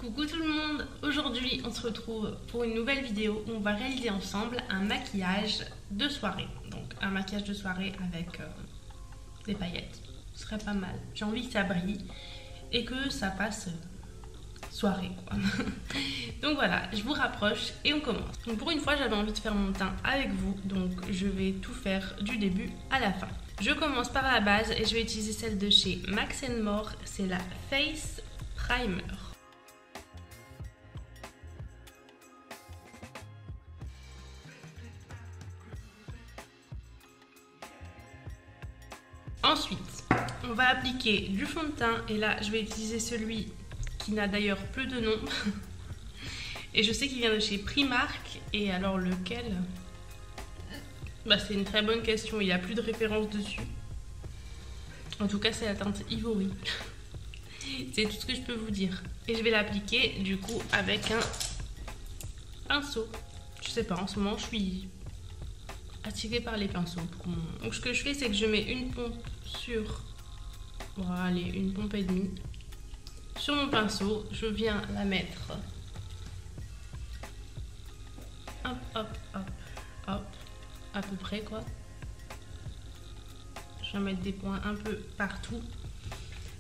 Coucou tout le monde, aujourd'hui on se retrouve pour une nouvelle vidéo où on va réaliser ensemble un maquillage de soirée. Donc un maquillage de soirée avec des paillettes, ce serait pas mal. J'ai envie que ça brille et que ça passe soirée quoi. Donc voilà, je vous rapproche et on commence. Donc pour une fois j'avais envie de faire mon teint avec vous, donc je vais tout faire du début à la fin. Je commence par la base et je vais utiliser celle de chez Max & More, c'est la Face Primer. Ensuite, on va appliquer du fond de teint et là je vais utiliser celui qui n'a d'ailleurs plus de nom. Et je sais qu'il vient de chez Primark. Et alors lequel? Bah c'est une très bonne question, il n'y a plus de référence dessus. En tout cas c'est la teinte Ivory. C'est tout ce que je peux vous dire. Et je vais l'appliquer du coup avec un pinceau. Je sais pas, en ce moment je suis attirée par les pinceaux. Donc ce que je fais c'est que je mets une pompe sur... Voilà, allez, une pompe et demie. Sur mon pinceau, je viens la mettre... Hop, hop, hop, hop, à peu près quoi. Je vais mettre des points un peu partout.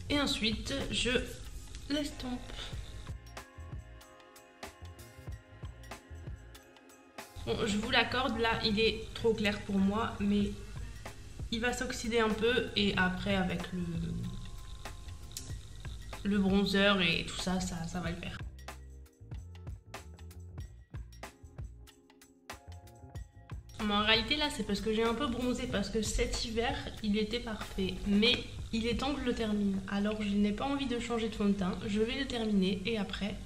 Et ensuite, je l'estompe. Bon, je vous l'accorde, là, il est trop clair pour moi, mais il va s'oxyder un peu et après, avec le bronzer et tout ça, ça va le faire. Mais en réalité là c'est parce que j'ai un peu bronzé, parce que cet hiver il était parfait, mais il est temps que je le termine. Alors je n'ai pas envie de changer de fond de teint, je vais le terminer et après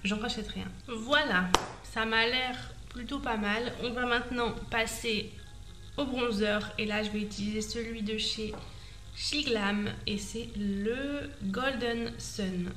j'en rachète rien. Voilà, ça m'a l'air plutôt pas mal. On va maintenant passer au bronzer et là je vais utiliser celui de chez SheGlam et c'est le Golden Sun.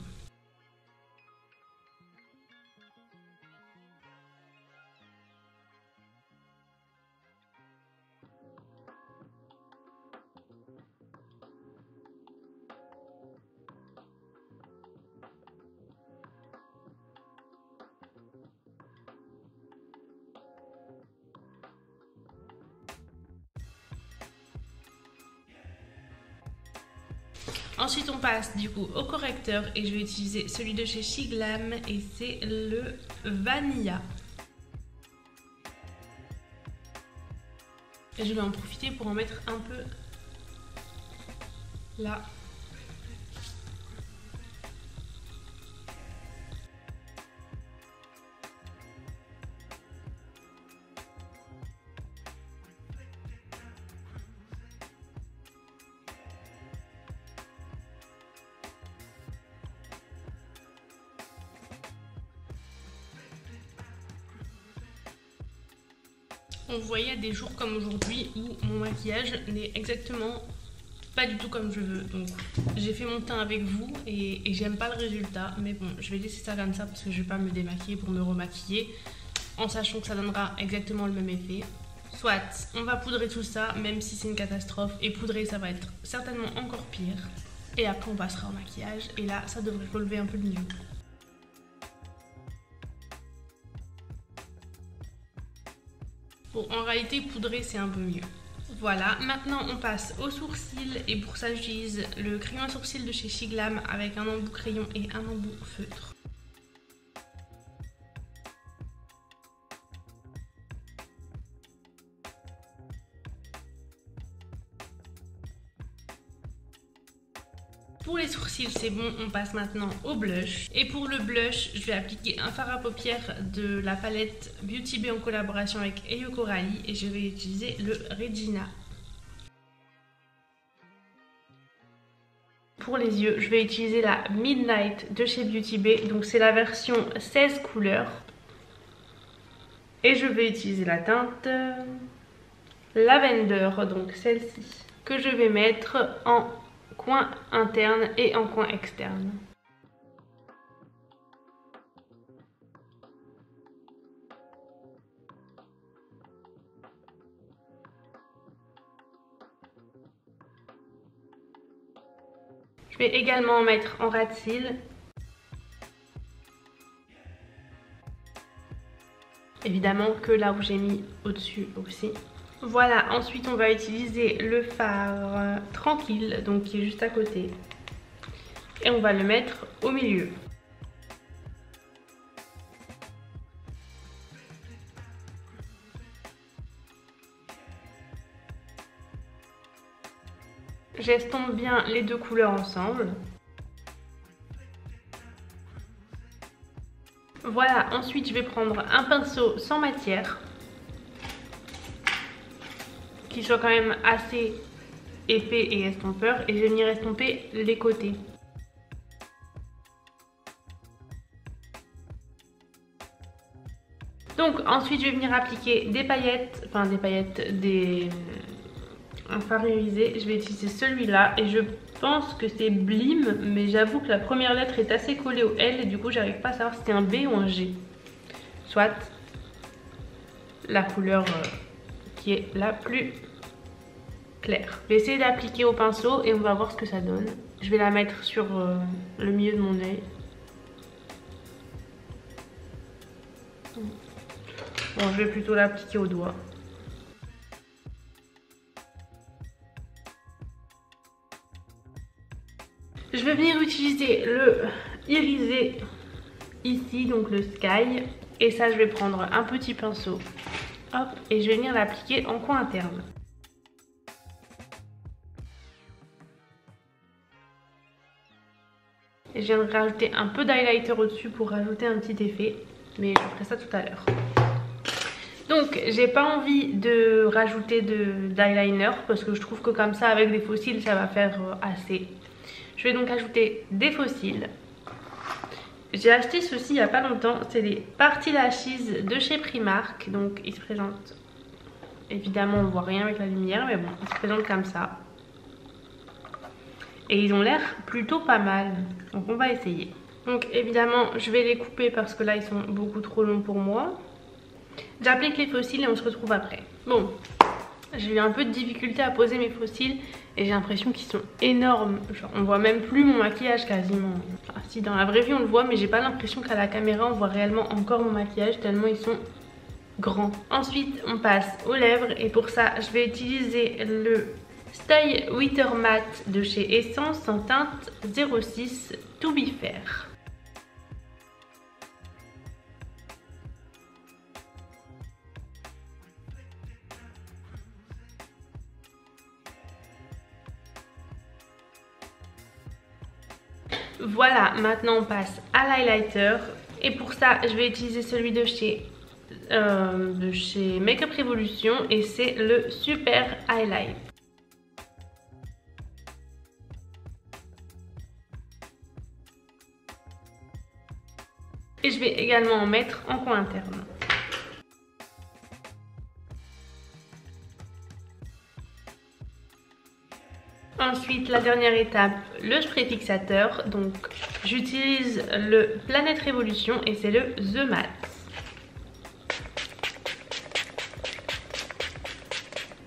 Ensuite on passe du coup au correcteur et je vais utiliser celui de chez SheGlam et c'est le Vanilla. Et je vais en profiter pour en mettre un peu là. On voyait des jours comme aujourd'hui où mon maquillage n'est exactement pas du tout comme je veux. Donc j'ai fait mon teint avec vous et j'aime pas le résultat. Mais bon, je vais laisser ça comme ça parce que je vais pas me démaquiller pour me remaquiller. En sachant que ça donnera exactement le même effet. Soit, on va poudrer tout ça, même si c'est une catastrophe. Et poudrer, ça va être certainement encore pire. Et après, on passera au maquillage. Et là, ça devrait relever un peu le niveau. Bon, en réalité, poudrer, c'est un peu mieux. Voilà, maintenant on passe aux sourcils. Et pour ça, j'utilise le crayon à sourcils de chez SheGlam avec un embout crayon et un embout feutre. Pour les sourcils c'est bon, on passe maintenant au blush. Et pour le blush, je vais appliquer un fard à paupières de la palette Beauty Bay en collaboration avec Eyo Coralie et je vais utiliser le Regina. Pour les yeux, je vais utiliser la Midnight de chez Beauty Bay, donc c'est la version 16 couleurs. Et je vais utiliser la teinte Lavender, donc celle-ci, que je vais mettre en coin interne et en coin externe. Je vais également en mettre en ras de cils. Évidemment que là où j'ai mis au-dessus aussi. Voilà, ensuite on va utiliser le fard tranquille, donc qui est juste à côté. Et on va le mettre au milieu. J'estompe bien les deux couleurs ensemble. Voilà, ensuite je vais prendre un pinceau sans matière. Qui soit quand même assez épais et estompeur. Et je vais venir estomper les côtés. Donc ensuite je vais venir appliquer des paillettes, un fard irisé. Je vais utiliser celui-là et je pense que c'est Blim, mais j'avoue que la première lettre est assez collée au L et du coup j'arrive pas à savoir si c'était un B ou un G. Soit la couleur qui est la plus claire. Je vais essayer d'appliquer au pinceau et on va voir ce que ça donne. Je vais la mettre sur le milieu de mon œil. Bon, je vais plutôt l'appliquer au doigt. Je vais venir utiliser le irisé ici, donc le Sky. Et ça, je vais prendre un petit pinceau. Hop, et je vais venir l'appliquer en coin interne. Et je viens de rajouter un peu d'highlighter au-dessus pour rajouter un petit effet. Mais je ferai ça tout à l'heure. Donc j'ai pas envie de rajouter d'eyeliner parce que je trouve que comme ça avec des faux cils ça va faire assez. Je vais donc ajouter des faux cils. J'ai acheté ceci il y a pas longtemps, c'est les Party Lashes de chez Primark. Donc ils se présentent, évidemment on voit rien avec la lumière mais bon ils se présentent comme ça. Et ils ont l'air plutôt pas mal, donc on va essayer. Donc évidemment je vais les couper parce que là ils sont beaucoup trop longs pour moi. J'applique les faux cils et on se retrouve après. Bon, j'ai eu un peu de difficulté à poser mes faux cils et j'ai l'impression qu'ils sont énormes. Genre, on voit même plus mon maquillage quasiment. Enfin, si dans la vraie vie on le voit, mais j'ai pas l'impression qu'à la caméra on voit réellement encore mon maquillage tellement ils sont grands. Ensuite on passe aux lèvres et pour ça je vais utiliser le Stay Witter Matte de chez Essence en teinte 06 To Be Fair. Voilà, maintenant on passe à l'highlighter et pour ça je vais utiliser celui de chez Makeup Revolution et c'est le Super Highlight. Et je vais également en mettre en coin interne. Ensuite, la dernière étape, le spray fixateur. Donc, j'utilise le Planet Révolution et c'est le The Matte.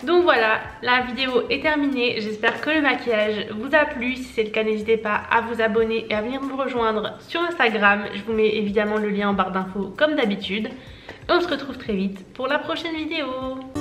Donc voilà, la vidéo est terminée. J'espère que le maquillage vous a plu. Si c'est le cas, n'hésitez pas à vous abonner et à venir me rejoindre sur Instagram. Je vous mets évidemment le lien en barre d'infos comme d'habitude. Et on se retrouve très vite pour la prochaine vidéo.